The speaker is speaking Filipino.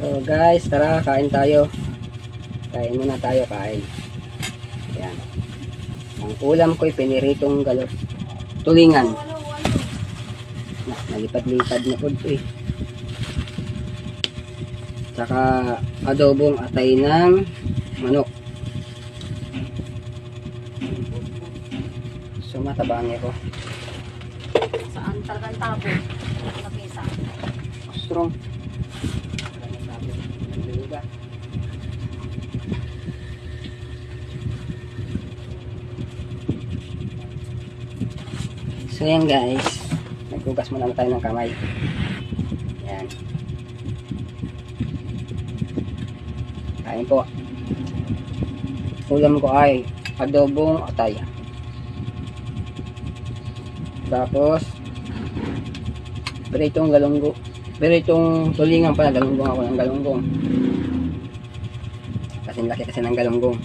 So guys, tara kain tayo. Kain muna tayo, kain. Ayan. Ang ulam ko'y piniritong tulingan. Nalipad-lipad na po ito eh. Tsaka adobong atay ng manok. So matabangin ko. Saan talagang tabo? Sa mesa. Strong. So yan guys, naghugas muna tayo ng kamay. Yan. Kain po. Ulam ko ay adobong atay. Tapos beritong galunggong. Beritong tulingan pala, galunggong ako ng galunggong. Kasi laki kasi ng galunggong.